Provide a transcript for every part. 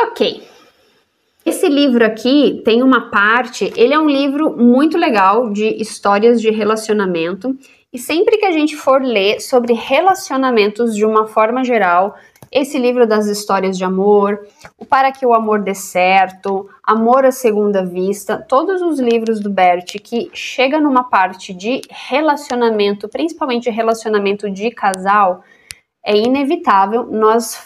Ok. Esse livro aqui tem uma parte, ele é um livro muito legal de histórias de relacionamento, e sempre que a gente for ler sobre relacionamentos de uma forma geral, esse livro das histórias de amor, o Para que o Amor Dê Certo, Amor à Segunda Vista, todos os livros do Bert que chega numa parte de relacionamento, principalmente relacionamento de casal, é inevitável, nós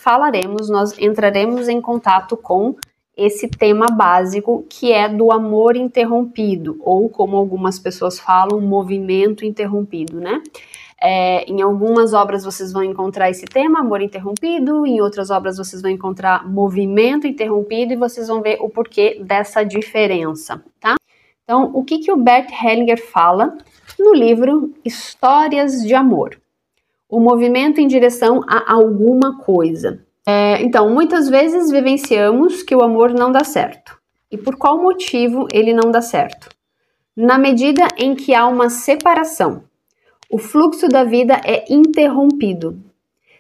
entraremos em contato com esse tema básico que é do amor interrompido, ou como algumas pessoas falam, movimento interrompido, né? Em algumas obras vocês vão encontrar esse tema, amor interrompido, em outras obras vocês vão encontrar movimento interrompido e vocês vão ver o porquê dessa diferença, tá? Então, o que o Bert Hellinger fala no livro Histórias de Amor? O movimento em direção a alguma coisa. Então, muitas vezes vivenciamos que o amor não dá certo. E por qual motivo ele não dá certo? Na medida em que há uma separação, o fluxo da vida é interrompido.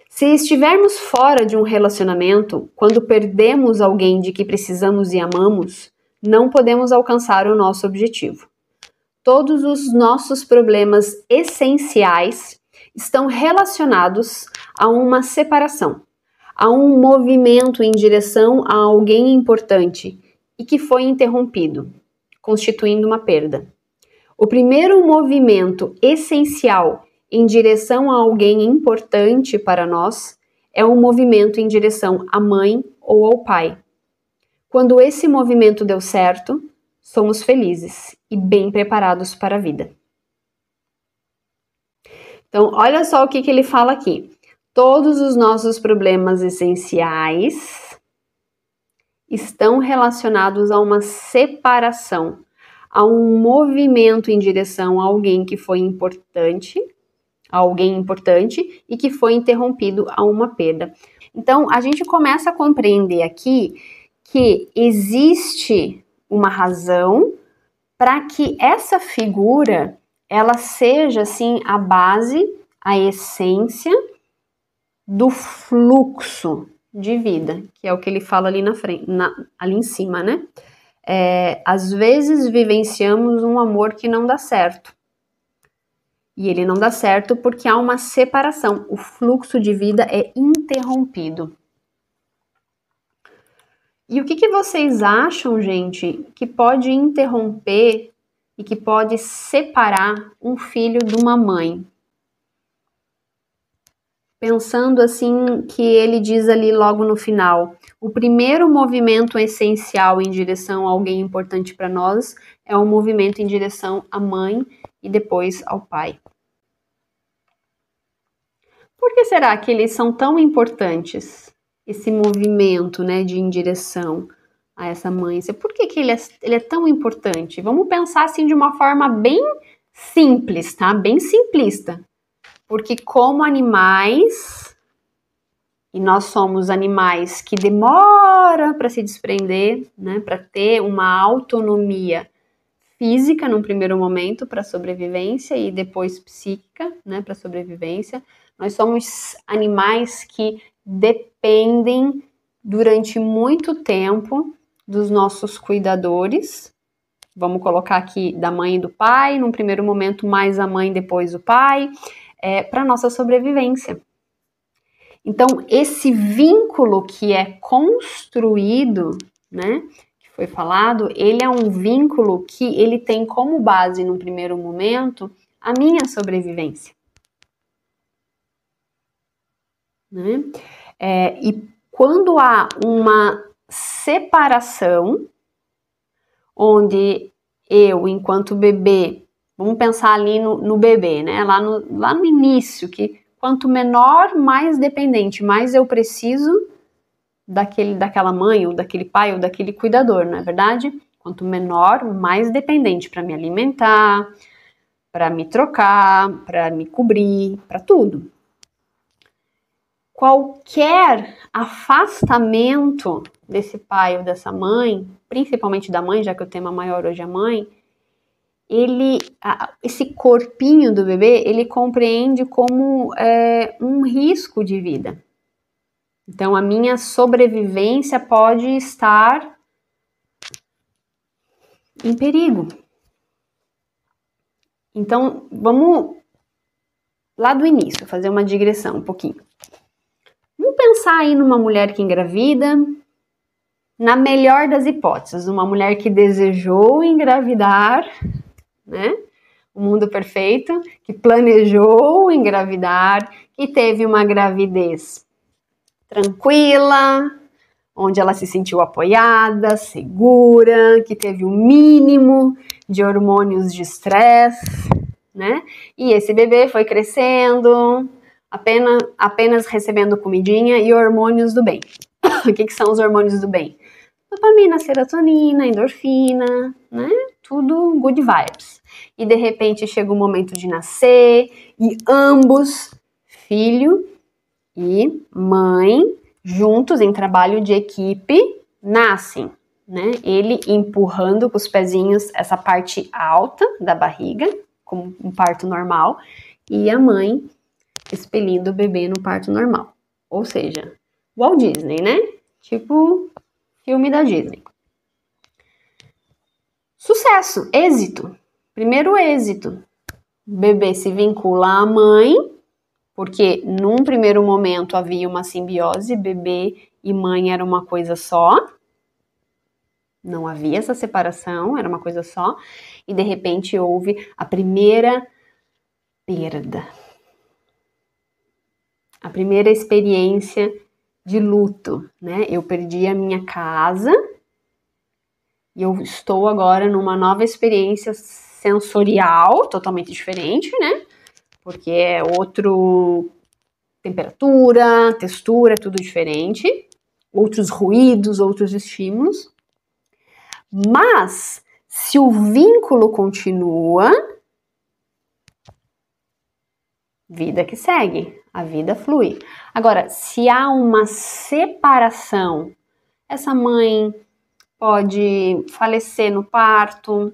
Se estivermos fora de um relacionamento, quando perdemos alguém de que precisamos e amamos, não podemos alcançar o nosso objetivo. Todos os nossos problemas essenciais estão relacionados a uma separação, a um movimento em direção a alguém importante e que foi interrompido, constituindo uma perda. O primeiro movimento essencial em direção a alguém importante para nós é um movimento em direção à mãe ou ao pai. Quando esse movimento deu certo, somos felizes e bem preparados para a vida. Então, olha só o que ele fala aqui. Todos os nossos problemas essenciais estão relacionados a uma separação, a um movimento em direção a alguém que foi importante, e que foi interrompido a uma perda. Então, a gente começa a compreender aqui que existe uma razão para que essa figura ela seja assim a base, a essência do fluxo de vida, que é o que ele fala ali na frente, ali em cima, né? Às vezes vivenciamos um amor que não dá certo. E ele não dá certo porque há uma separação. O fluxo de vida é interrompido. E o que vocês acham, gente, que pode interromper e que pode separar um filho de uma mãe? Pensando assim que ele diz ali logo no final, o primeiro movimento essencial em direção a alguém importante para nós é um movimento em direção à mãe e depois ao pai. Por que será que eles são tão importantes? Esse movimento, né, de em direção a essa mãe. Por que ele é tão importante? Vamos pensar assim de uma forma bem simples, tá? Bem simplista. Porque como animais, e nós somos animais que demoram para se desprender, né, para ter uma autonomia física num primeiro momento para sobrevivência e depois psíquica, né, para sobrevivência. Nós somos animais que dependem durante muito tempo dos nossos cuidadores. Vamos colocar aqui da mãe e do pai, num primeiro momento mais a mãe, depois o pai, para nossa sobrevivência. Então, esse vínculo que é construído, né, que foi falado, ele é um vínculo que ele tem como base, num primeiro momento, a minha sobrevivência. Né? E quando há uma separação, onde eu, enquanto bebê, vamos pensar ali no bebê, né? Lá no início, que quanto menor, mais dependente, mais eu preciso daquela mãe, ou daquele pai, ou daquele cuidador, não é verdade? Quanto menor, mais dependente para me alimentar, para me trocar, para me cobrir, para tudo. Qualquer afastamento desse pai ou dessa mãe, principalmente da mãe, já que o tema maior hoje é a mãe, esse corpinho do bebê, ele compreende como um risco de vida. Então, a minha sobrevivência pode estar em perigo. Então, vamos lá do início, fazer uma digressão um pouquinho. Vamos pensar aí numa mulher que engravida, na melhor das hipóteses, uma mulher que desejou engravidar, né? O mundo perfeito, que planejou engravidar, que teve uma gravidez tranquila, onde ela se sentiu apoiada, segura, que teve o mínimo de hormônios de estresse, né? E esse bebê foi crescendo, apenas recebendo comidinha e hormônios do bem. O que são os hormônios do bem? Dopamina, serotonina, endorfina, né? Tudo good vibes. E de repente chega o momento de nascer e ambos, filho e mãe, juntos em trabalho de equipe, nascem, né? Ele empurrando com os pezinhos essa parte alta da barriga, como um parto normal, e a mãe expelindo o bebê no parto normal. Ou seja, Walt Disney, né? Tipo filme da Disney. Sucesso, êxito. Primeiro êxito. O bebê se vincula à mãe, porque num primeiro momento havia uma simbiose, bebê e mãe era uma coisa só. Não havia essa separação, era uma coisa só. E de repente houve a primeira perda. A primeira experiência de luto, né? Eu perdi a minha casa e eu estou agora numa nova experiência sensorial, totalmente diferente, né? Porque é outro temperatura, textura, tudo diferente, outros ruídos, outros estímulos. Mas se o vínculo continua, vida que segue, a vida flui. Agora, se há uma separação, essa mãe pode falecer no parto,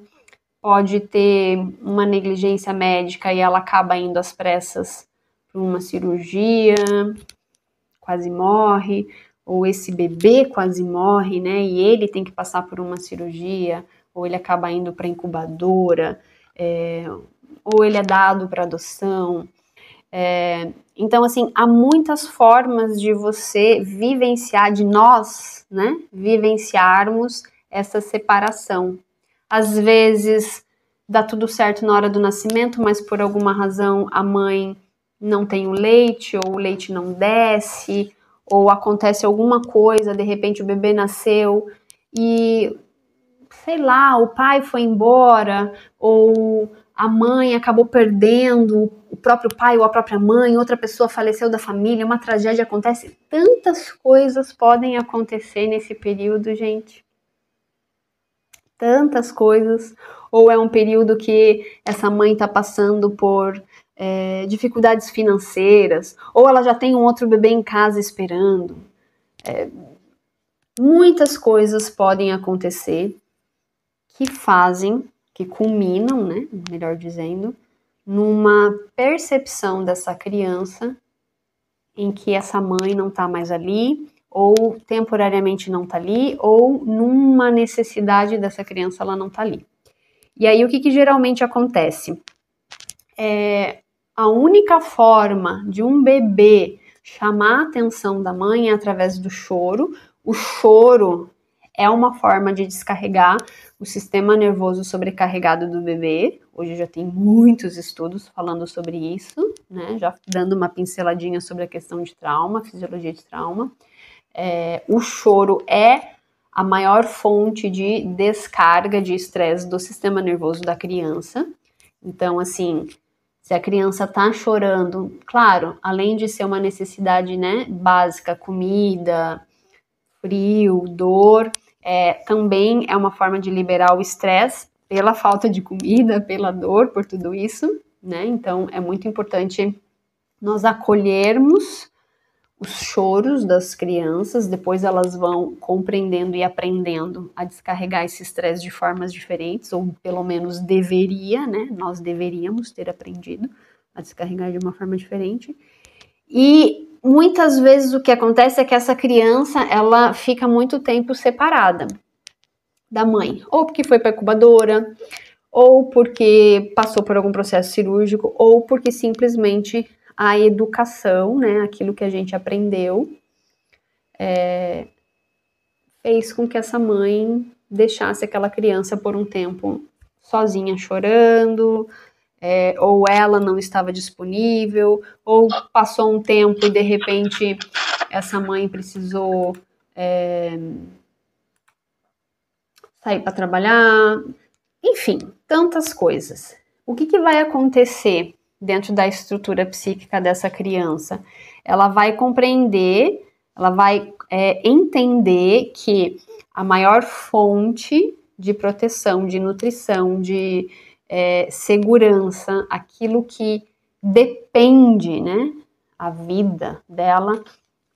pode ter uma negligência médica e ela acaba indo às pressas para uma cirurgia, quase morre, ou esse bebê quase morre, né? E ele tem que passar por uma cirurgia, ou ele acaba indo para incubadora, ou ele é dado para adoção. Então, assim, há muitas formas de você vivenciar, de nós, né, vivenciarmos essa separação. Às vezes dá tudo certo na hora do nascimento, mas por alguma razão a mãe não tem o leite, ou o leite não desce, ou acontece alguma coisa, de repente o bebê nasceu e, sei lá, o pai foi embora, ou a mãe acabou perdendo o próprio pai ou a própria mãe, outra pessoa faleceu da família, uma tragédia acontece. Tantas coisas podem acontecer nesse período, gente. Tantas coisas. Ou é um período que essa mãe está passando por dificuldades financeiras, ou ela já tem um outro bebê em casa esperando. Muitas coisas podem acontecer que culminam, né, melhor dizendo, numa percepção dessa criança em que essa mãe não está mais ali, ou temporariamente não está ali, ou numa necessidade dessa criança ela não está ali. E aí o que geralmente acontece? A única forma de um bebê chamar a atenção da mãe é através do choro. O choro é uma forma de descarregar o sistema nervoso sobrecarregado do bebê. Hoje já tem muitos estudos falando sobre isso, né? Já dando uma pinceladinha sobre a questão de trauma, fisiologia de trauma. O choro é a maior fonte de descarga de estresse do sistema nervoso da criança. Então, assim, se a criança tá chorando, claro, além de ser uma necessidade, né, básica, comida, frio, dor, também é uma forma de liberar o estresse pela falta de comida, pela dor, por tudo isso, né? Então é muito importante nós acolhermos os choros das crianças, depois elas vão compreendendo e aprendendo a descarregar esse estresse de formas diferentes, ou pelo menos deveria, né? Nós deveríamos ter aprendido a descarregar de uma forma diferente. E muitas vezes o que acontece é que essa criança, ela fica muito tempo separada da mãe, ou porque foi para a incubadora, ou porque passou por algum processo cirúrgico, ou porque simplesmente a educação, né, aquilo que a gente aprendeu, fez com que essa mãe deixasse aquela criança por um tempo sozinha chorando, ou ela não estava disponível, ou passou um tempo e de repente essa mãe precisou sair para trabalhar, enfim, tantas coisas. O que vai acontecer dentro da estrutura psíquica dessa criança? Ela vai compreender, ela vai entender que a maior fonte de proteção, de nutrição, de segurança, aquilo que depende, né, a vida dela,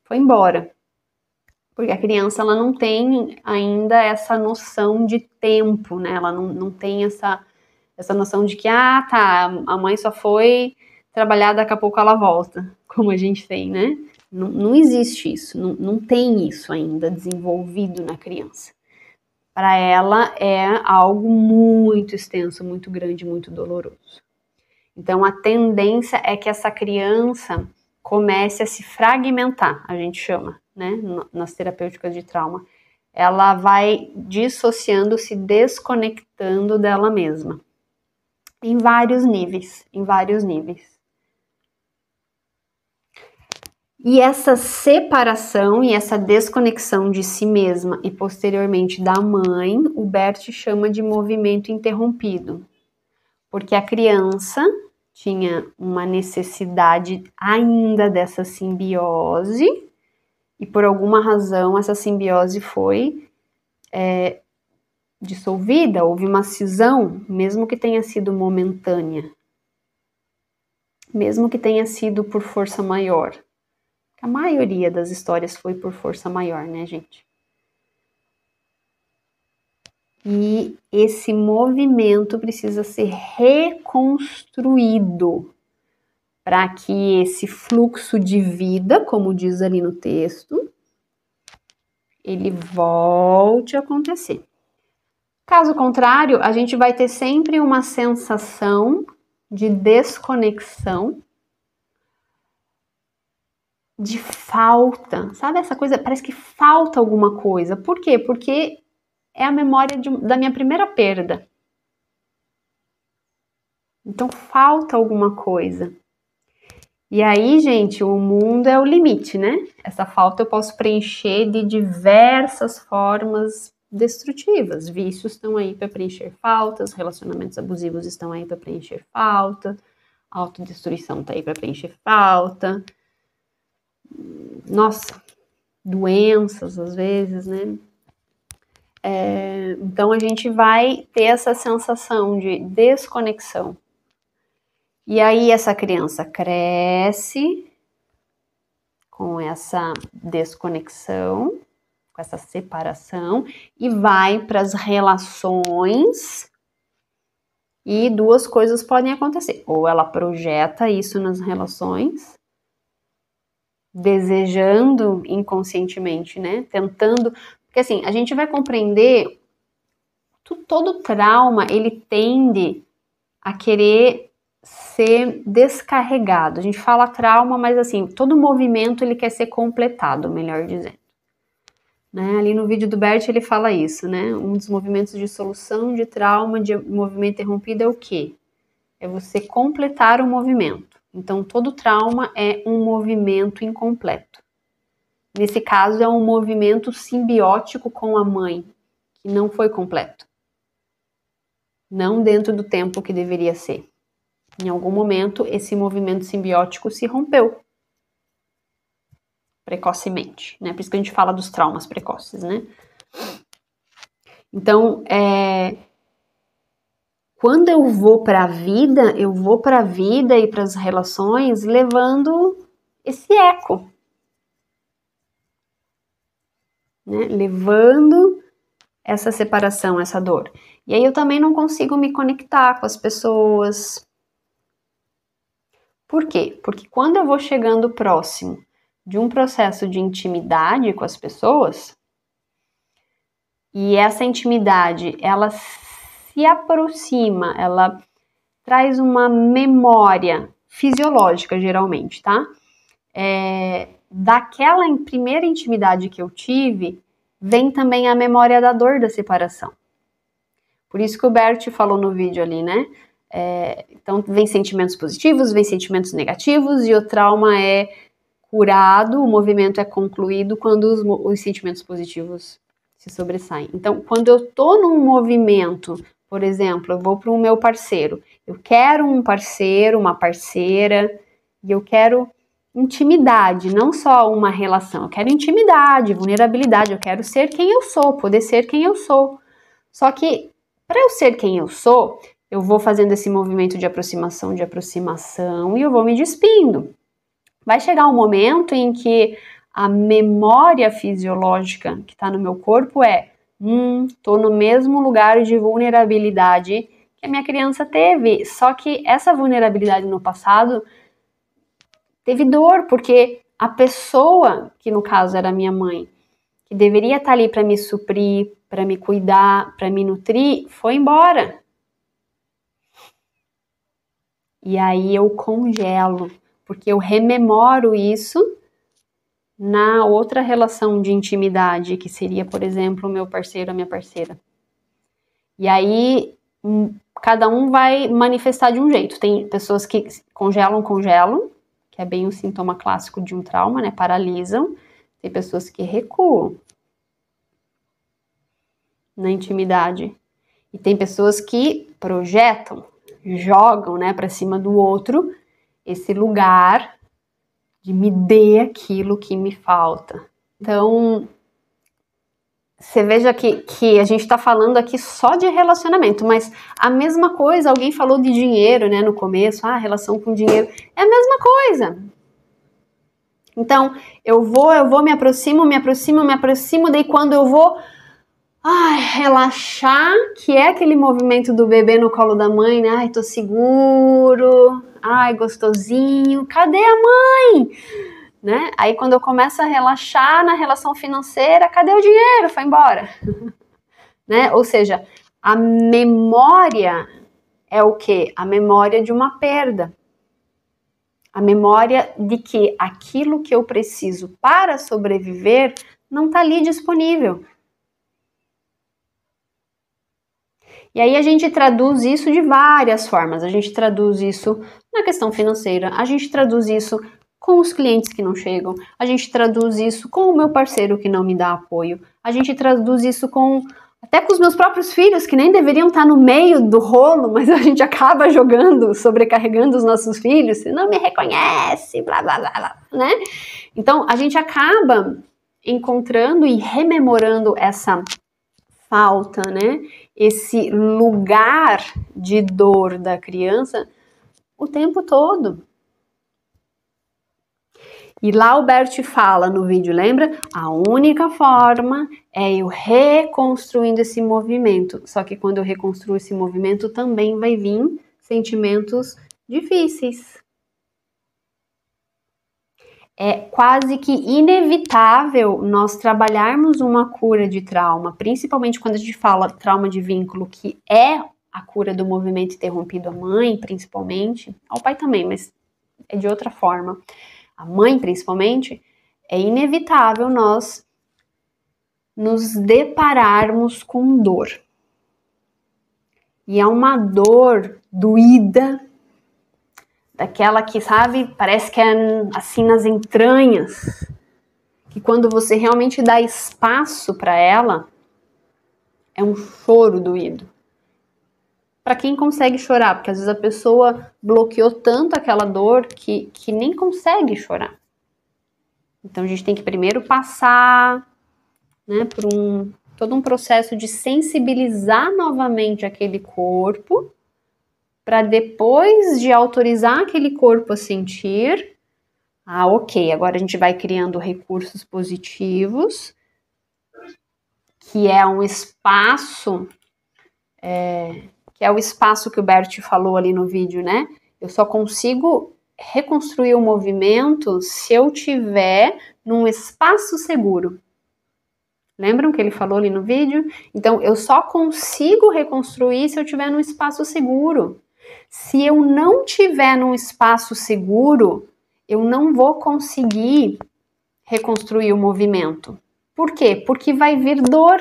foi embora. Porque a criança, ela não tem ainda essa noção de tempo, né? Ela não tem essa noção de que, tá, a mãe só foi trabalhar, daqui a pouco ela volta, como a gente tem, né? Não existe isso, não tem isso ainda desenvolvido na criança. Para ela é algo muito extenso, muito grande, muito doloroso. Então a tendência é que essa criança comece a se fragmentar, a gente chama, né, nas terapêuticas de trauma. Ela vai dissociando, se desconectando dela mesma. Em vários níveis, E essa separação e essa desconexão de si mesma e posteriormente da mãe, o Bert chama de movimento interrompido. Porque a criança tinha uma necessidade ainda dessa simbiose e por alguma razão essa simbiose foi dissolvida, houve uma cisão, mesmo que tenha sido momentânea, mesmo que tenha sido por força maior. A maioria das histórias foi por força maior, né, gente? E esse movimento precisa ser reconstruído para que esse fluxo de vida, como diz ali no texto, ele volte a acontecer. Caso contrário, a gente vai ter sempre uma sensação de desconexão, de falta, sabe essa coisa? Parece que falta alguma coisa. Por quê? Porque é a memória da minha primeira perda. Então falta alguma coisa. E aí, gente, o mundo é o limite, né? Essa falta eu posso preencher de diversas formas destrutivas. Vícios estão aí para preencher faltas, relacionamentos abusivos estão aí para preencher falta, autodestruição está aí para preencher falta. Nossa, doenças às vezes, né? Então a gente vai ter essa sensação de desconexão. E aí essa criança cresce com essa desconexão, com essa separação, e vai para as relações, e duas coisas podem acontecer. Ou ela projeta isso nas relações, desejando inconscientemente, né? Tentando. Porque assim, a gente vai compreender todo trauma, ele tende a querer ser descarregado. A gente fala trauma, mas assim, todo movimento ele quer ser completado, melhor dizendo. Né? Ali no vídeo do Bert ele fala isso, né? Um dos movimentos de solução de trauma, de movimento interrompido é o quê? É você completar o movimento. Então, todo trauma é um movimento incompleto. Nesse caso, é um movimento simbiótico com a mãe, que não foi completo. Não dentro do tempo que deveria ser. Em algum momento, esse movimento simbiótico se rompeu. Precocemente, né? Por isso que a gente fala dos traumas precoces, né? Então, quando eu vou para a vida e para as relações levando esse eco, né? Levando essa separação, essa dor. E aí eu também não consigo me conectar com as pessoas. Por quê? Porque quando eu vou chegando próximo de um processo de intimidade com as pessoas, e essa intimidade, ela se aproxima, ela traz uma memória fisiológica, geralmente, tá? Daquela primeira intimidade que eu tive, vem também a memória da dor da separação. Por isso que o Bert falou no vídeo ali, né? Então, vem sentimentos positivos, vem sentimentos negativos, e o trauma é curado, o movimento é concluído quando os sentimentos positivos se sobressaem. Então, quando eu tô num movimento, por exemplo, eu vou para o meu parceiro, eu quero um parceiro, uma parceira, e eu quero intimidade, não só uma relação, eu quero intimidade, vulnerabilidade, eu quero ser quem eu sou, poder ser quem eu sou. Só que, para eu ser quem eu sou, eu vou fazendo esse movimento de aproximação, e eu vou me despindo. Vai chegar um momento em que a memória fisiológica que está no meu corpo tô no mesmo lugar de vulnerabilidade que a minha criança teve, só que essa vulnerabilidade no passado teve dor, porque a pessoa, que no caso era minha mãe, que deveria estar ali para me suprir, para me cuidar, para me nutrir, foi embora. E aí eu congelo, porque eu rememoro isso na outra relação de intimidade, que seria, por exemplo, o meu parceiro, a minha parceira. E aí, cada um vai manifestar de um jeito. Tem pessoas que congelam, que é bem um sintoma clássico de um trauma, né? Paralisam. Tem pessoas que recuam na intimidade. E tem pessoas que projetam, jogam, né, para cima do outro esse lugar de me dê aquilo que me falta. Então, você veja que a gente está falando aqui só de relacionamento, mas a mesma coisa, alguém falou de dinheiro, né, no começo, relação com dinheiro, é a mesma coisa. Então, eu vou, me aproximo, daí quando eu vou relaxar, que é aquele movimento do bebê no colo da mãe, né, ai, tô seguro, ai, gostosinho, cadê a mãe? Né? Aí quando eu começo a relaxar na relação financeira, cadê o dinheiro? Foi embora. Né? Ou seja, a memória é o quê? A memória de uma perda. A memória de que aquilo que eu preciso para sobreviver não está ali disponível. E aí a gente traduz isso de várias formas. A gente traduz isso na questão financeira, a gente traduz isso com os clientes que não chegam, a gente traduz isso com o meu parceiro que não me dá apoio, a gente traduz isso até com os meus próprios filhos, que nem deveriam estar no meio do rolo, mas a gente acaba jogando, sobrecarregando os nossos filhos, você não me reconhece, blá, blá, blá, blá, né? Então, a gente acaba encontrando e rememorando essa falta, né? Esse lugar de dor da criança o tempo todo. E lá o Bert fala no vídeo, lembra? A única forma é eu reconstruindo esse movimento. Só que quando eu reconstruo esse movimento, também vai vir sentimentos difíceis. É quase que inevitável nós trabalharmos uma cura de trauma, principalmente quando a gente fala trauma de vínculo, que é a cura do movimento interrompido à mãe, principalmente, ao pai também, mas é de outra forma. A mãe, principalmente, é inevitável nós nos depararmos com dor. E é uma dor doída, daquela que, sabe, parece que é assim nas entranhas, que quando você realmente dá espaço para ela, é um choro doído. Para quem consegue chorar, porque às vezes a pessoa bloqueou tanto aquela dor que nem consegue chorar. Então a gente tem que primeiro passar, né, por todo um processo de sensibilizar novamente aquele corpo, para depois de autorizar aquele corpo a sentir, ok, agora a gente vai criando recursos positivos, que é um espaço, que é o espaço que o Bert falou ali no vídeo, né? Eu só consigo reconstruir o movimento se eu tiver num espaço seguro. Lembram que ele falou ali no vídeo? Então, eu só consigo reconstruir se eu tiver num espaço seguro. Se eu não tiver num espaço seguro, eu não vou conseguir reconstruir o movimento. Por quê? Porque vai vir dor.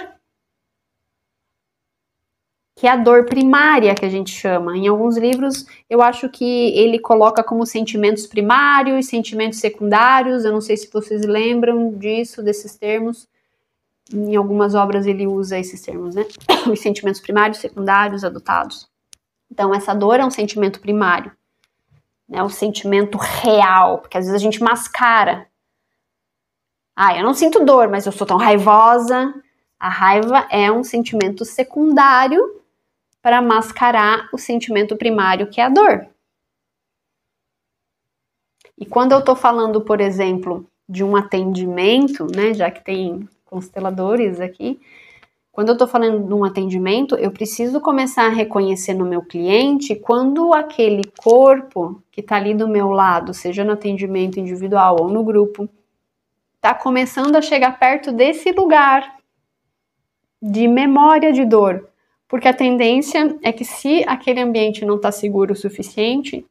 Que é a dor primária que a gente chama. Em alguns livros, eu acho que ele coloca como sentimentos primários, sentimentos secundários. Eu não sei se vocês lembram disso, desses termos. Em algumas obras ele usa esses termos, né? Os sentimentos primários, secundários, adotados. Então, essa dor é um sentimento primário, né? O sentimento real, porque às vezes a gente mascara. Ah, eu não sinto dor, mas eu sou tão raivosa. A raiva é um sentimento secundário para mascarar o sentimento primário, que é a dor. E quando eu estou falando, por exemplo, de um atendimento, né, já que tem consteladores aqui, quando eu estou falando de um atendimento, eu preciso começar a reconhecer no meu cliente quando aquele corpo que está ali do meu lado, seja no atendimento individual ou no grupo, está começando a chegar perto desse lugar de memória de dor. Porque a tendência é que se aquele ambiente não está seguro o suficiente,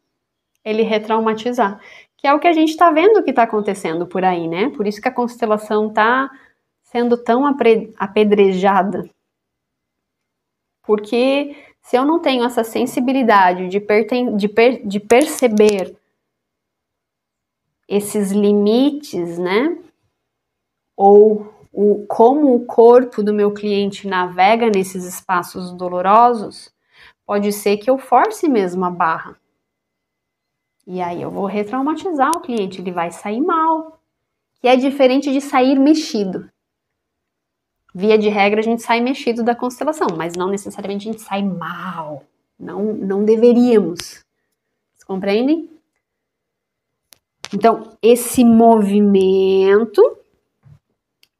ele retraumatizar. Que é o que a gente está vendo que está acontecendo por aí, né? Por isso que a constelação está sendo tão apedrejada. Porque se eu não tenho essa sensibilidade de perceber esses limites, né? Ou como o corpo do meu cliente navega nesses espaços dolorosos, pode ser que eu force mesmo a barra. E aí eu vou retraumatizar o cliente, ele vai sair mal. Que é diferente de sair mexido. Via de regra, a gente sai mexido da constelação, mas não necessariamente a gente sai mal. Não deveríamos. Vocês compreendem? Então, esse movimento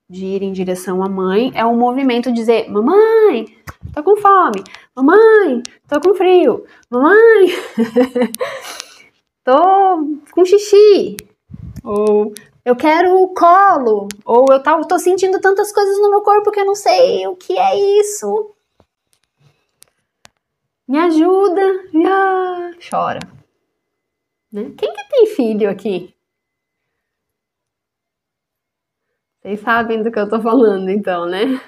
de ir em direção à mãe é um movimento de dizer: mamãe, tô com fome, mamãe, tô com frio, mamãe, tô com xixi, ou eu quero o colo, ou eu tô sentindo tantas coisas no meu corpo que eu não sei o que é isso. Me ajuda, chora. Né? Quem que tem filho aqui? Vocês sabem do que eu tô falando, então, né?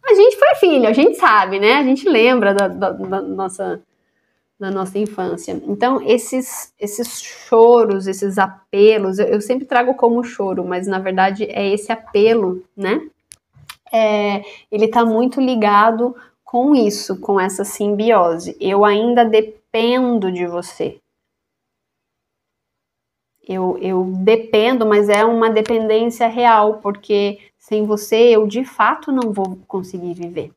A gente foi filho, a gente sabe, né? A gente lembra da nossa infância. Então, esses choros, esses apelos, eu sempre trago como choro, mas na verdade é esse apelo, né? Ele tá muito ligado com isso, com essa simbiose. Eu ainda dependo de você. Eu dependo, mas é uma dependência real, porque sem você eu de fato não vou conseguir viver.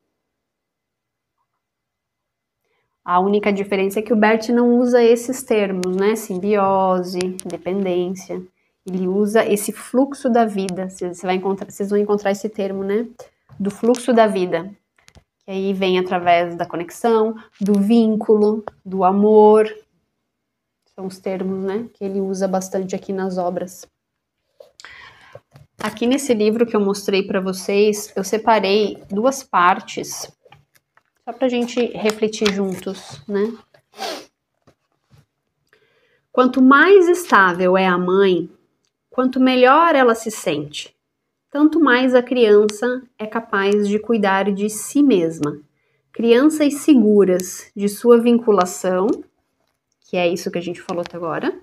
A única diferença é que o Bert não usa esses termos, né? Simbiose, dependência. Ele usa esse fluxo da vida. Vocês vão encontrar esse termo, né? Do fluxo da vida. Que aí vem através da conexão, do vínculo, do amor. São os termos, né, que ele usa bastante aqui nas obras. Aqui nesse livro que eu mostrei para vocês, eu separei duas partes, só pra gente refletir juntos, né? Quanto mais estável é a mãe, quanto melhor ela se sente, tanto mais a criança é capaz de cuidar de si mesma. Crianças seguras de sua vinculação, que é isso que a gente falou até agora,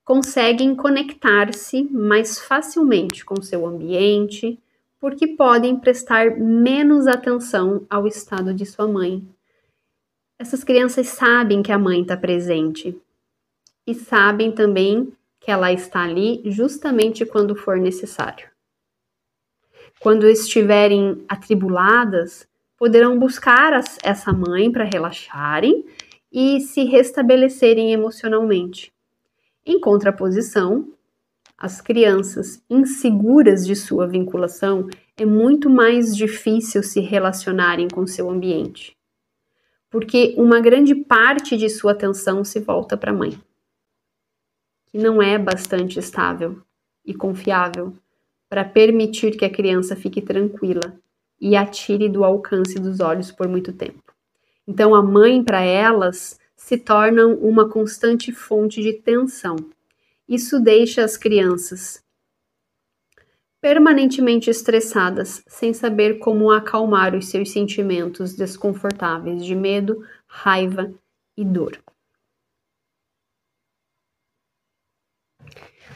conseguem conectar-se mais facilmente com seu ambiente, porque podem prestar menos atenção ao estado de sua mãe. Essas crianças sabem que a mãe está presente e sabem também que ela está ali justamente quando for necessário. Quando estiverem atribuladas, poderão buscar essa mãe para relaxarem e se restabelecerem emocionalmente. Em contraposição, as crianças inseguras de sua vinculação é muito mais difícil se relacionarem com seu ambiente, porque uma grande parte de sua atenção se volta para a mãe. que não é bastante estável e confiável para permitir que a criança fique tranquila e a tire do alcance dos olhos por muito tempo. Então, a mãe, para elas, se torna uma constante fonte de tensão. Isso deixa as crianças permanentemente estressadas, sem saber como acalmar os seus sentimentos desconfortáveis de medo, raiva e dor.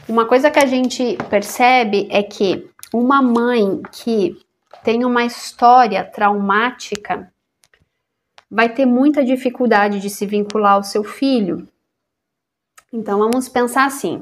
Uma coisa que a gente percebe é que uma mãe que tem uma história traumática vai ter muita dificuldade de se vincular ao seu filho. Então, vamos pensar assim.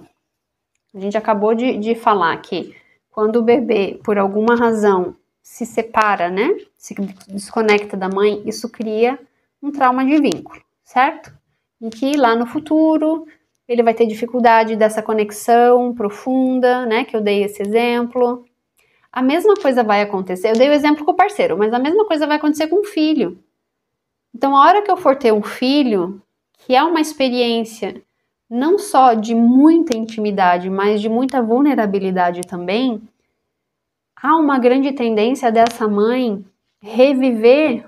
A gente acabou de falar que quando o bebê, por alguma razão, se separa, né? Se desconecta da mãe, isso cria um trauma de vínculo, certo? E que lá no futuro ele vai ter dificuldade dessa conexão profunda, né? Que eu dei esse exemplo. A mesma coisa vai acontecer, eu dei o exemplo com o parceiro, mas a mesma coisa vai acontecer com o filho. Então, a hora que eu for ter um filho, que é uma experiência não só de muita intimidade, mas de muita vulnerabilidade também, há uma grande tendência dessa mãe reviver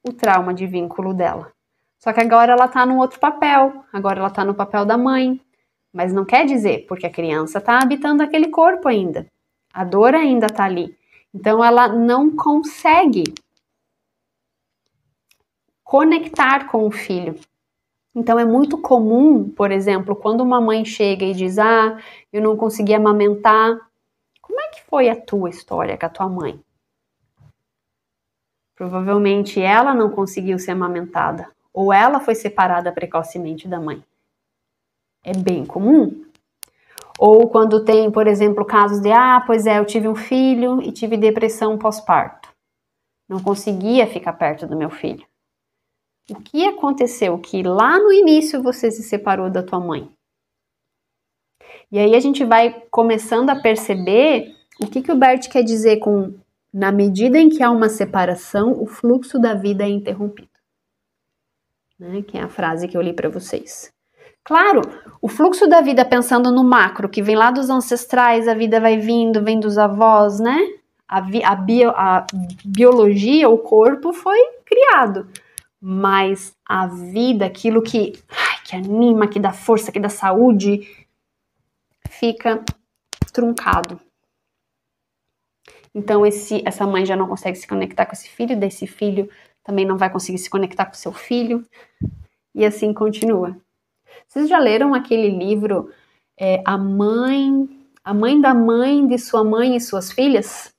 o trauma de vínculo dela. Só que agora ela está num outro papel, agora ela está no papel da mãe, mas não quer dizer, porque a criança está habitando aquele corpo ainda, a dor ainda está ali. Então ela não consegue conectar com o filho. Então é muito comum, por exemplo, quando uma mãe chega e diz: ah, eu não consegui amamentar. Como é que foi a tua história com a tua mãe? Provavelmente ela não conseguiu ser amamentada, ou ela foi separada precocemente da mãe. É bem comum. Ou quando tem, por exemplo, casos de: ah, pois é, eu tive um filho e tive depressão pós-parto. Não conseguia ficar perto do meu filho. O que aconteceu? Que lá no início você se separou da tua mãe. E aí a gente vai começando a perceber o que o Bert quer dizer com: na medida em que há uma separação, o fluxo da vida é interrompido. Né? Que é a frase que eu li para vocês. Claro, o fluxo da vida, pensando no macro, que vem lá dos ancestrais, a vida vai vindo, vem dos avós, né? A biologia, o corpo foi criado. Mas a vida, aquilo que anima, que dá força, que dá saúde, fica truncado. Então essa mãe já não consegue se conectar com esse filho, desse filho também não vai conseguir se conectar com seu filho, e assim continua. Vocês já leram aquele livro A Mãe da Mãe de Sua Mãe e Suas Filhas?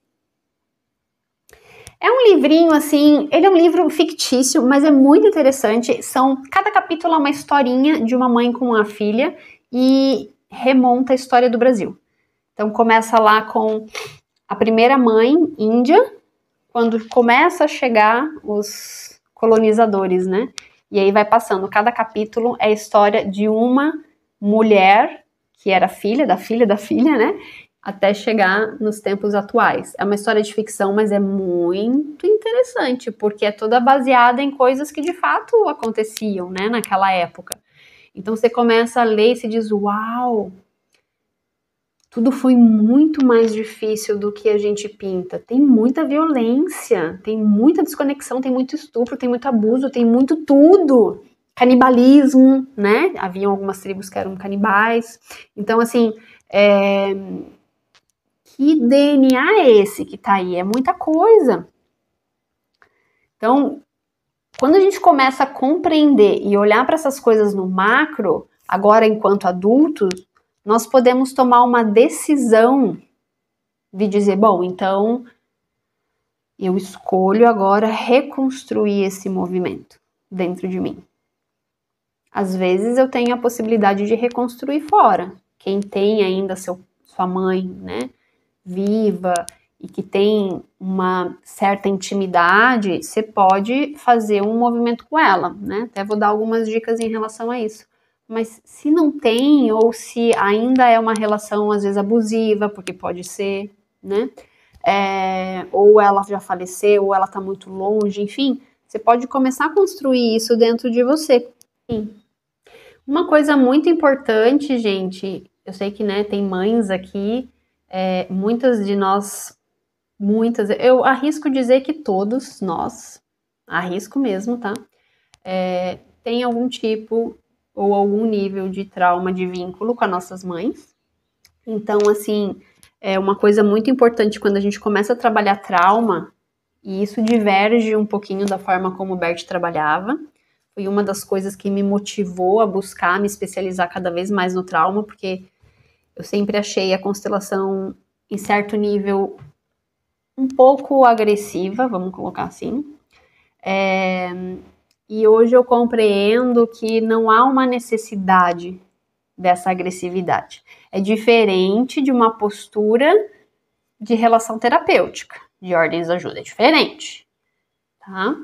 É um livrinho assim, ele é um livro fictício, mas é muito interessante. Cada capítulo é uma historinha de uma mãe com uma filha e remonta a história do Brasil. Então começa lá com a primeira mãe, índia, quando começa a chegar os colonizadores, né? E aí vai passando, cada capítulo é a história de uma mulher que era filha, né? Até chegar nos tempos atuais. É uma história de ficção, mas é muito interessante, porque é toda baseada em coisas que de fato aconteciam, né, naquela época. Então você começa a ler e se diz: uau, tudo foi muito mais difícil do que a gente pinta. Tem muita violência, tem muita desconexão, tem muito estupro, tem muito abuso, tem muito tudo. Canibalismo, né? Haviam algumas tribos que eram canibais. Então, assim, que DNA é esse que tá aí? É muita coisa. Então, quando a gente começa a compreender e olhar para essas coisas no macro, agora enquanto adultos, nós podemos tomar uma decisão de dizer: bom, então eu escolho agora reconstruir esse movimento dentro de mim. Às vezes eu tenho a possibilidade de reconstruir fora. Quem tem ainda sua mãe, né, viva e que tem uma certa intimidade, você pode fazer um movimento com ela, né? Até vou dar algumas dicas em relação a isso. Mas se não tem, ou se ainda é uma relação às vezes abusiva, porque pode ser, né? Ou ela já faleceu, ou ela tá muito longe, enfim, você pode começar a construir isso dentro de você. Sim. Uma coisa muito importante, gente, eu sei que, né, tem mães aqui, muitas de nós, eu arrisco dizer que todos nós, arrisco mesmo, tá? Tem algum tipo ou algum nível de trauma de vínculo com as nossas mães. Então, assim, é uma coisa muito importante quando a gente começa a trabalhar trauma, e isso diverge um pouquinho da forma como o Bert trabalhava. Foi uma das coisas que me motivou a buscar me especializar cada vez mais no trauma, porque eu sempre achei a constelação, em certo nível, um pouco agressiva, vamos colocar assim. E hoje eu compreendo que não há uma necessidade dessa agressividade. É diferente de uma postura de relação terapêutica, de ordens de ajuda, é diferente, tá?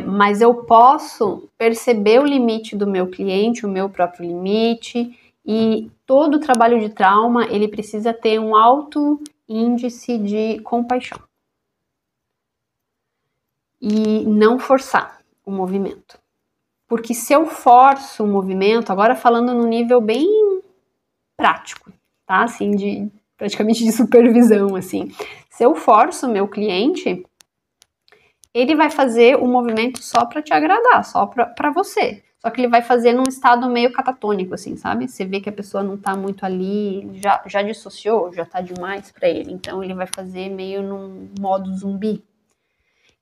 Mas eu posso perceber o limite do meu cliente, o meu próprio limite, e todo o trabalho de trauma, ele precisa ter um alto índice de compaixão. E não forçar o movimento. Porque se eu forço o movimento, agora falando no nível bem prático, tá? Assim, praticamente de supervisão, assim. Se eu forço o meu cliente, ele vai fazer o movimento só para te agradar, só para você. Só que ele vai fazer num estado meio catatônico, assim, sabe? Você vê que a pessoa não tá muito ali, já dissociou, já tá demais para ele. Então ele vai fazer meio num modo zumbi.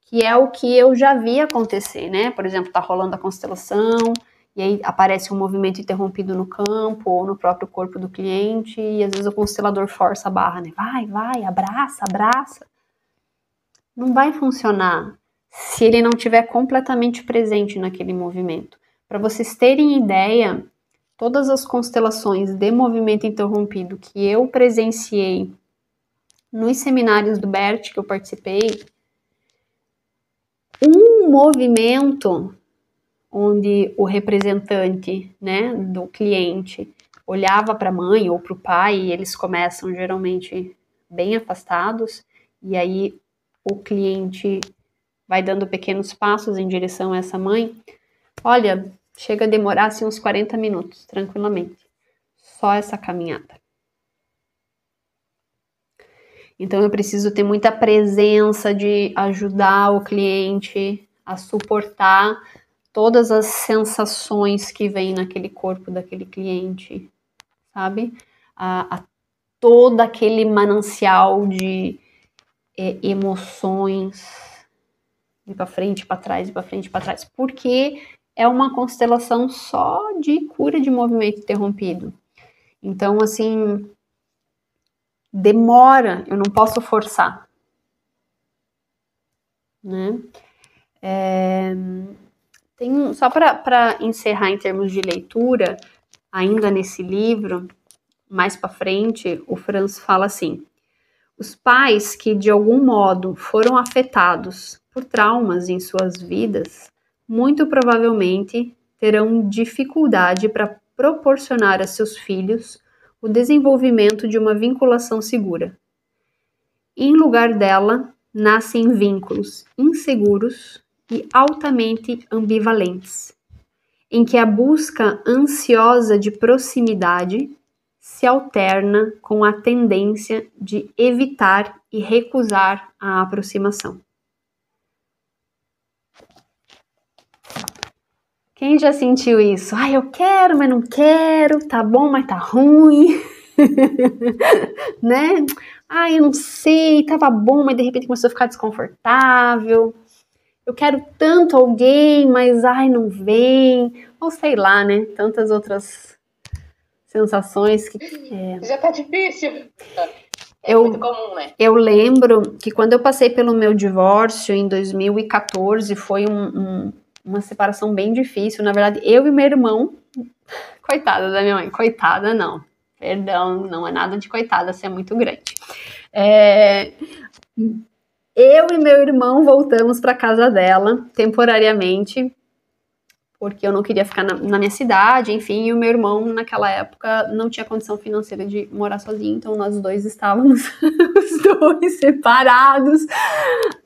Que é o que eu já vi acontecer, né? Por exemplo, tá rolando a constelação, e aí aparece um movimento interrompido no campo ou no próprio corpo do cliente, e às vezes o constelador força a barra, né? Vai, abraça, abraça. Não vai funcionar se ele não estiver completamente presente naquele movimento. Para vocês terem ideia, todas as constelações de movimento interrompido que eu presenciei nos seminários do Bert que eu participei, um movimento onde o representante, né, do cliente olhava para a mãe ou para o pai, e eles começam geralmente bem afastados, e aí o cliente vai dando pequenos passos em direção a essa mãe. Olha, chega a demorar assim, uns 40 minutos, tranquilamente. Só essa caminhada. Então eu preciso ter muita presença de ajudar o cliente a suportar todas as sensações que vêm naquele corpo daquele cliente, sabe? A todo aquele manancial de emoções, de para frente, para trás, de para frente, para trás, porque é uma constelação só de cura de movimento interrompido. Então, assim, demora, eu não posso forçar, né? Só para encerrar em termos de leitura, ainda nesse livro, mais para frente, o Franz fala assim: os pais que de algum modo foram afetados por traumas em suas vidas, muito provavelmente terão dificuldade para proporcionar a seus filhos o desenvolvimento de uma vinculação segura. Em lugar dela, nascem vínculos inseguros e altamente ambivalentes, em que a busca ansiosa de proximidade se alterna com a tendência de evitar e recusar a aproximação. Quem já sentiu isso? Ai, eu quero, mas não quero, tá bom, mas tá ruim, né? Ai, eu não sei, tava bom, mas de repente começou a ficar desconfortável. Eu quero tanto alguém, mas ai, não vem. Ou sei lá, né? Tantas outras sensações que... Já tá difícil. É muito comum, né? Eu lembro que quando eu passei pelo meu divórcio em 2014, foi uma separação bem difícil. Na verdade, eu e meu irmão... Coitada da minha mãe. Coitada, não. Perdão, não é nada de coitada, você é muito grande. Eu e meu irmão voltamos para casa dela, temporariamente, porque eu não queria ficar na minha cidade, enfim, e o meu irmão, naquela época, não tinha condição financeira de morar sozinho, então nós dois estávamos, os dois separados,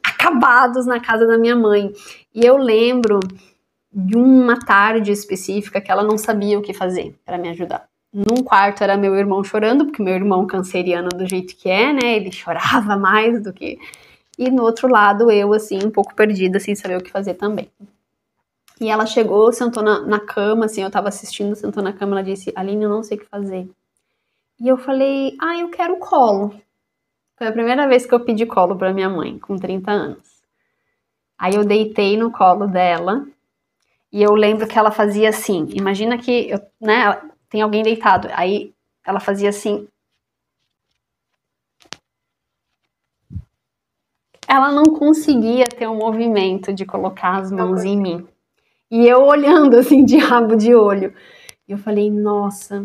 acabados na casa da minha mãe. E eu lembro de uma tarde específica que ela não sabia o que fazer para me ajudar. Num quarto era meu irmão chorando, porque meu irmão canceriano do jeito que é, né? Ele chorava mais do que... E no outro lado, eu, assim, um pouco perdida, sem saber o que fazer também. E ela chegou, sentou na cama, assim, eu tava assistindo, sentou na cama, ela disse, Aline, eu não sei o que fazer. E eu falei, eu quero colo. Foi a primeira vez que eu pedi colo pra minha mãe, com 30 anos. Aí eu deitei no colo dela, e eu lembro que ela fazia assim, imagina que, né, tem alguém deitado, aí ela fazia assim. Ela não conseguia ter o movimento de colocar as mãos em mim. E eu olhando assim de rabo de olho. E eu falei, nossa,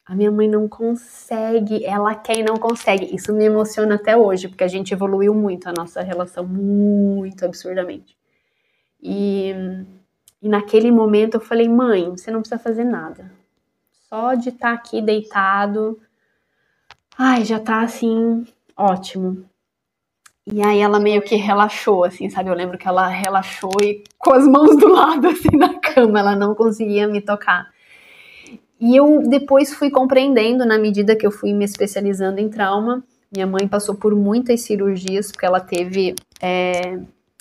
a minha mãe não consegue, ela quer e não consegue. Isso me emociona até hoje, porque a gente evoluiu muito a nossa relação, muito absurdamente. E naquele momento eu falei, mãe, você não precisa fazer nada. Só de estar aqui deitado, já tá assim, ótimo. E aí ela meio que relaxou, assim, sabe? Eu lembro que ela relaxou e com as mãos do lado, assim, na cama, ela não conseguia me tocar. E eu depois fui compreendendo, na medida que eu fui me especializando em trauma. Minha mãe passou por muitas cirurgias, porque ela teve...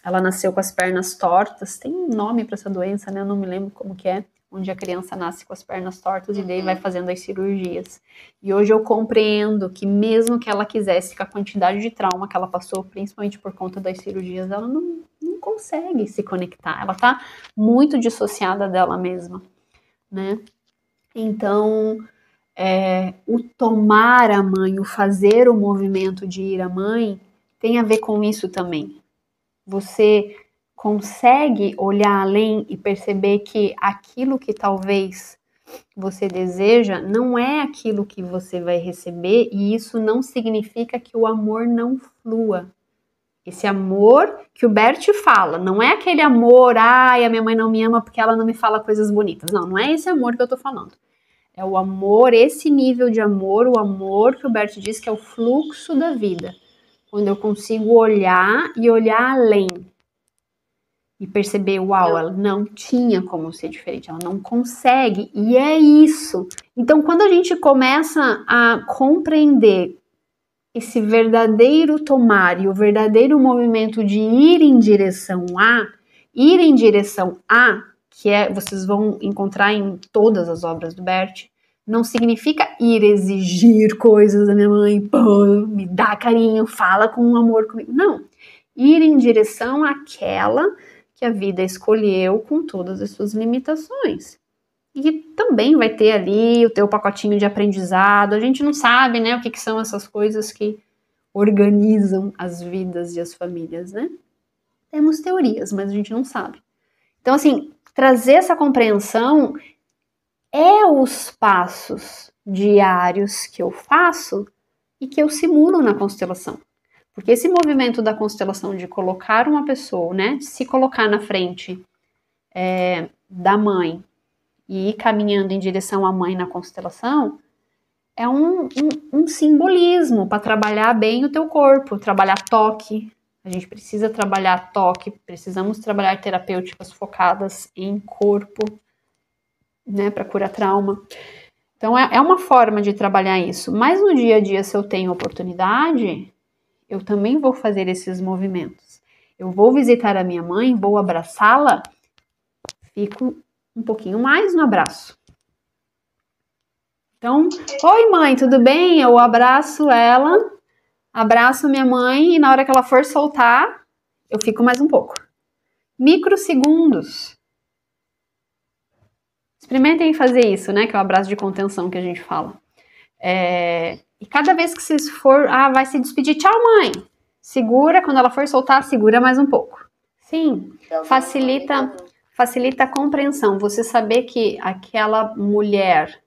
ela nasceu com as pernas tortas. Tem um nome para essa doença, né? Eu não me lembro como que é. Onde a criança nasce com as pernas tortas e daí vai fazendo as cirurgias. E hoje eu compreendo que mesmo que ela quisesse, com a quantidade de trauma que ela passou, principalmente por conta das cirurgias, ela não consegue se conectar. Ela tá muito dissociada dela mesma, né? Então, o tomar a mãe, o fazer o movimento de ir à mãe, tem a ver com isso também. Você consegue olhar além e perceber que aquilo que talvez você deseja não é aquilo que você vai receber, e isso não significa que o amor não flua. Esse amor que o Bert fala, não é aquele amor, a minha mãe não me ama porque ela não me fala coisas bonitas. Não é esse amor que eu tô falando. É o amor, esse nível de amor, o amor que o Bert diz que é o fluxo da vida. Quando eu consigo olhar e olhar além. E perceber, uau, ela não tinha como ser diferente, ela não consegue, e é isso. Então, quando a gente começa a compreender esse verdadeiro tomar e o verdadeiro movimento de ir em direção a, que vocês vão encontrar em todas as obras do Bert, não significa ir exigir coisas da minha mãe, pô, me dá carinho, fala com amor comigo. Não. Ir em direção àquela que a vida escolheu com todas as suas limitações. E também vai ter ali o teu pacotinho de aprendizado. A gente não sabe, né, o que são essas coisas que organizam as vidas e as famílias, né? Temos teorias, mas a gente não sabe. Então, assim, trazer essa compreensão é os passos diários que eu faço e que eu simulo na constelação. Porque esse movimento da constelação de colocar uma pessoa, né, de se colocar na frente da mãe e ir caminhando em direção à mãe na constelação, é um simbolismo para trabalhar bem o teu corpo, trabalhar toque. A gente precisa trabalhar toque, precisamos trabalhar terapêuticas focadas em corpo, né, para curar trauma. Então é uma forma de trabalhar isso. Mas no dia a dia, se eu tenho oportunidade, eu também vou fazer esses movimentos. Eu vou visitar a minha mãe, vou abraçá-la, fico um pouquinho mais no abraço. Então, oi mãe, tudo bem? Eu abraço ela, abraço minha mãe e na hora que ela for soltar, eu fico mais um pouco. Microsegundos. Experimentem fazer isso, né? Que é o abraço de contenção que a gente fala. E cada vez que vocês for, vai se despedir, tchau mãe. Segura, quando ela for soltar, segura mais um pouco. Sim, facilita a compreensão. Você saber que aquela mulher,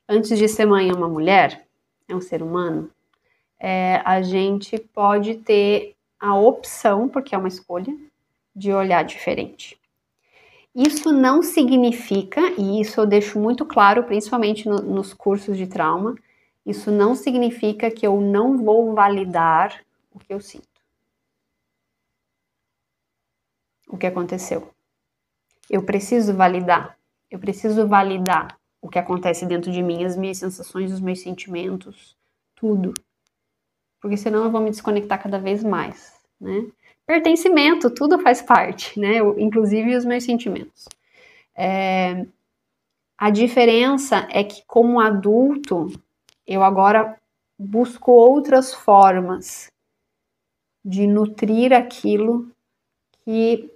antes de ser mãe, é uma mulher, é um ser humano, a gente pode ter a opção, porque é uma escolha, de olhar diferente. Isso não significa, e isso eu deixo muito claro, principalmente nos cursos de trauma, isso não significa que eu não vou validar o que eu sinto. O que aconteceu. Eu preciso validar. Eu preciso validar o que acontece dentro de mim, as minhas sensações, os meus sentimentos, tudo. Porque senão eu vou me desconectar cada vez mais, né? Pertencimento, tudo faz parte, né? Inclusive os meus sentimentos. A diferença é que, como adulto, eu agora busco outras formas de nutrir aquilo que,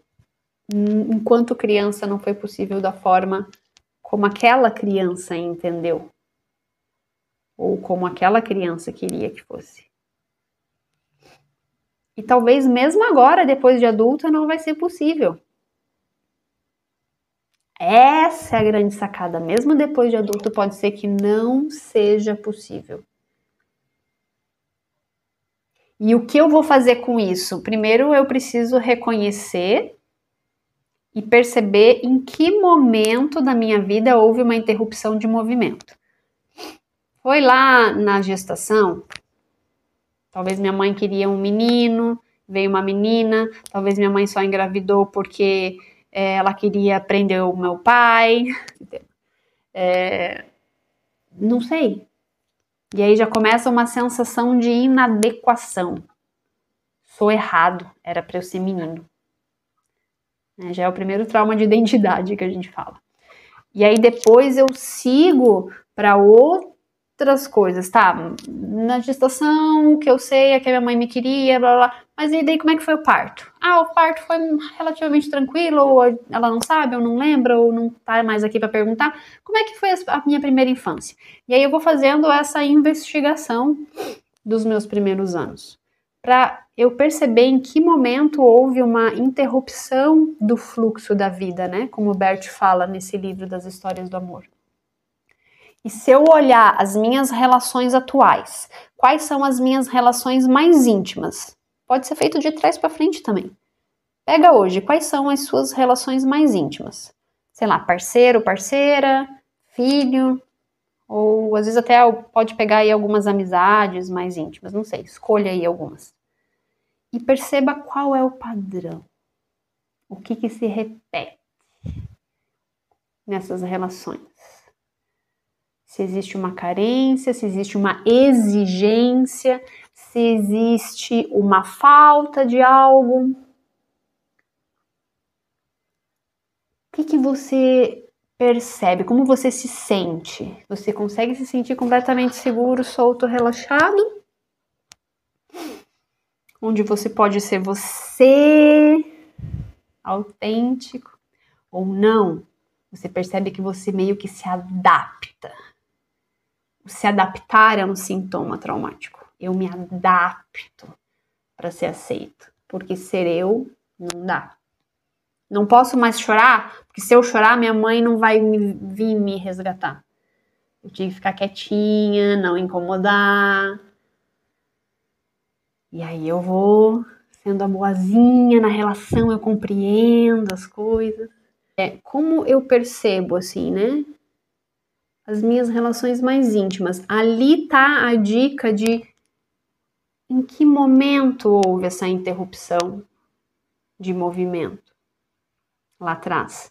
enquanto criança, não foi possível da forma como aquela criança entendeu. Ou como aquela criança queria que fosse. E talvez mesmo agora, depois de adulta, não vai ser possível. Essa é a grande sacada. Mesmo depois de adulto, pode ser que não seja possível. E o que eu vou fazer com isso? Primeiro, eu preciso reconhecer e perceber em que momento da minha vida houve uma interrupção de movimento. Foi lá na gestação? Talvez minha mãe queria um menino, veio uma menina. Talvez minha mãe só engravidou porque ela queria prender o meu pai. Não sei. E aí já começa uma sensação de inadequação. Sou errado, era para eu ser menino. Já é o primeiro trauma de identidade que a gente fala. E aí depois eu sigo para outras coisas, tá? Na gestação, o que eu sei é que a minha mãe me queria, blá blá. Mas e daí como é que foi o parto? O parto foi relativamente tranquilo, ou ela não sabe, ou não lembra, ou não tá mais aqui para perguntar. Como é que foi a minha primeira infância? E aí eu vou fazendo essa investigação dos meus primeiros anos, para eu perceber em que momento houve uma interrupção do fluxo da vida, né? Como o Bert fala nesse livro das Histórias do Amor. E se eu olhar as minhas relações atuais, quais são as minhas relações mais íntimas? Pode ser feito de trás para frente também. Pega hoje, quais são as suas relações mais íntimas? Sei lá, parceiro, parceira, filho, ou às vezes até pode pegar aí algumas amizades mais íntimas, não sei, escolha aí algumas. E perceba qual é o padrão. O que se repete nessas relações. Se existe uma carência, se existe uma exigência, se existe uma falta de algo. O que você percebe? Como você se sente? Você consegue se sentir completamente seguro, solto, relaxado? Onde você pode ser você, autêntico, ou não? Você percebe que você meio que se adapta. Se adaptar é um sintoma traumático. Eu me adapto para ser aceito, porque ser eu não dá. Não posso mais chorar, porque se eu chorar, minha mãe não vai vir me resgatar. Eu tive que ficar quietinha, não incomodar. E aí eu vou sendo a boazinha na relação, eu compreendo as coisas. Como eu percebo, assim, né? As minhas relações mais íntimas. Ali tá a dica de em que momento houve essa interrupção de movimento lá atrás.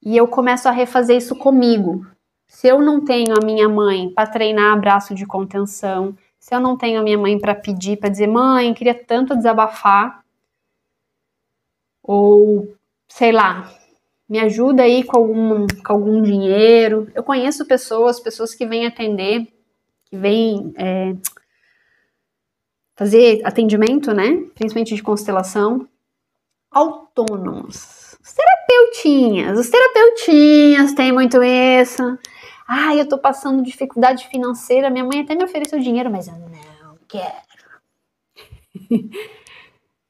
E eu começo a refazer isso comigo. Se eu não tenho a minha mãe para treinar abraço de contenção, se eu não tenho a minha mãe para pedir, para dizer, mãe, queria tanto desabafar, ou sei lá, me ajuda aí com algum dinheiro. Eu conheço pessoas que vêm atender, que vêm fazer atendimento, né? Principalmente de constelação, autônomos. Os terapeutinhas têm muito isso. Eu tô passando dificuldade financeira, minha mãe até me ofereceu dinheiro, mas eu não quero.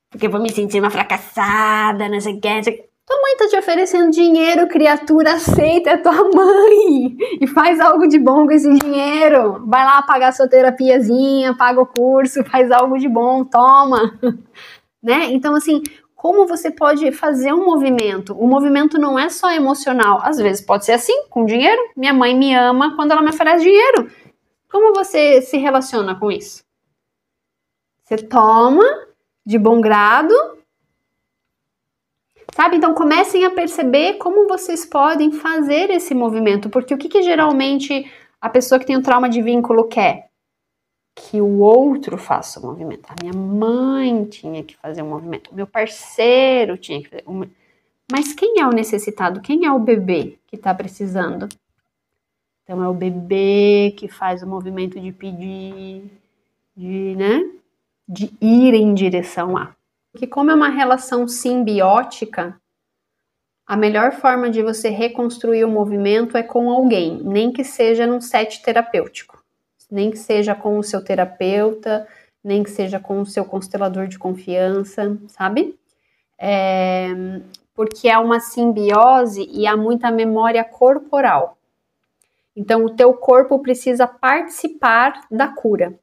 Porque eu vou me sentir uma fracassada, não sei o que. Tua mãe tá te oferecendo dinheiro, criatura, aceita, é tua mãe. E faz algo de bom com esse dinheiro. Vai lá pagar sua terapiazinha, paga o curso, faz algo de bom, toma. Né? Então, assim, como você pode fazer um movimento? O movimento não é só emocional. Às vezes pode ser assim, com dinheiro. Minha mãe me ama quando ela me oferece dinheiro. Como você se relaciona com isso? Você toma de bom grado. sabe? Então comecem a perceber como vocês podem fazer esse movimento, porque o que geralmente a pessoa que tem um trauma de vínculo quer? Que o outro faça o movimento. A minha mãe tinha que fazer o movimento, o meu parceiro tinha que fazer. Mas quem é o necessitado? Quem é o bebê que está precisando? Então é o bebê que faz o movimento de pedir, de ir em direção a. Porque como é uma relação simbiótica, a melhor forma de você reconstruir o movimento é com alguém, nem que seja num set terapêutico, nem que seja com o seu terapeuta, nem que seja com o seu constelador de confiança, sabe? Porque é uma simbiose e há muita memória corporal. Então o teu corpo precisa participar da cura,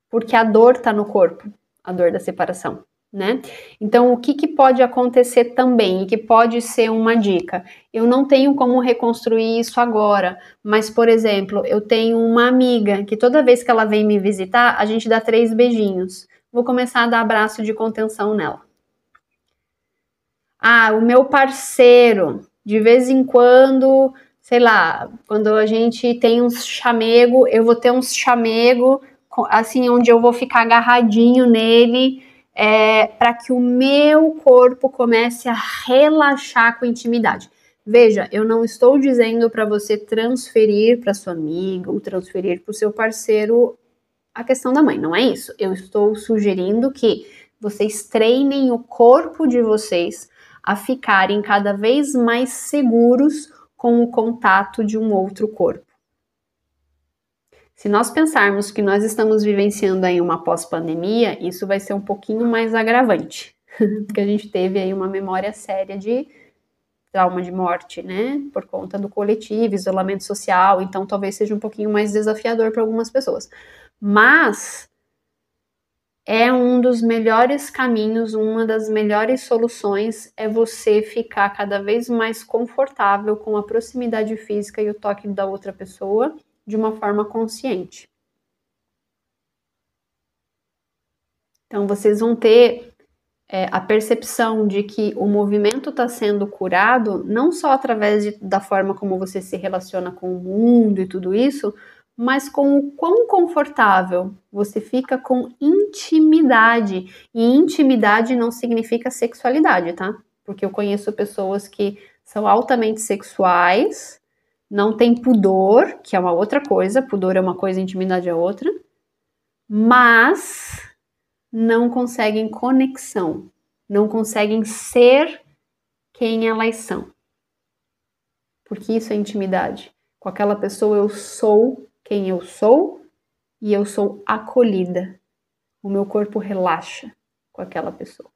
porque a dor está no corpo, a dor da separação. Né? Então, o que pode acontecer também, e que pode ser uma dica? Eu não tenho como reconstruir isso agora, mas, por exemplo, eu tenho uma amiga que toda vez que ela vem me visitar, a gente dá 3 beijinhos. Vou começar a dar abraço de contenção nela. Ah, o meu parceiro, de vez em quando, sei lá, quando a gente tem uns chamego, eu vou ter uns chamego, assim, onde eu vou ficar agarradinho nele, para que o meu corpo comece a relaxar com intimidade. Veja, eu não estou dizendo para você transferir para sua amiga ou transferir para o seu parceiro a questão da mãe, não é isso. Eu estou sugerindo que vocês treinem o corpo de vocês a ficarem cada vez mais seguros com o contato de um outro corpo. Se nós pensarmos que nós estamos vivenciando aí uma pós-pandemia, isso vai ser um pouquinho mais agravante, porque a gente teve aí uma memória séria de trauma de morte, né, por conta do coletivo, isolamento social, então talvez seja um pouquinho mais desafiador para algumas pessoas. Mas é um dos melhores caminhos, uma das melhores soluções é você ficar cada vez mais confortável com a proximidade física e o toque da outra pessoa, de uma forma consciente. Então, vocês vão ter a percepção de que o movimento está sendo curado, não só através da forma como você se relaciona com o mundo e tudo isso, mas com o quão confortável você fica com intimidade. E intimidade não significa sexualidade, tá? Porque eu conheço pessoas que são altamente sexuais, não tem pudor, que é uma outra coisa, pudor é uma coisa, intimidade é outra, mas não conseguem conexão, não conseguem ser quem elas são. Porque isso é intimidade. Com aquela pessoa eu sou quem eu sou e eu sou acolhida. O meu corpo relaxa com aquela pessoa.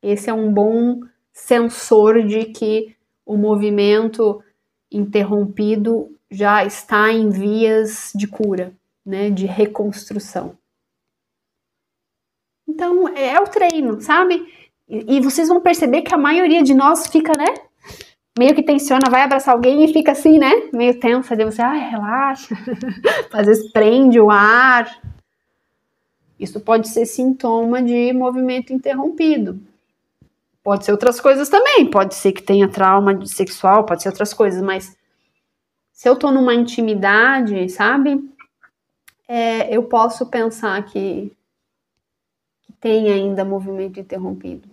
Esse é um bom sensor de que o movimento interrompido já está em vias de cura, né, de reconstrução. Então, é o treino, sabe? E vocês vão perceber que a maioria de nós fica, né, meio que tensiona, vai abraçar alguém e fica assim, né, meio tensa, daí você, relaxa, às vezes prende o ar. Isso pode ser sintoma de movimento interrompido. Pode ser outras coisas também, pode ser que tenha trauma sexual, pode ser outras coisas, mas se eu tô numa intimidade, sabe, eu posso pensar que tem ainda movimento interrompido.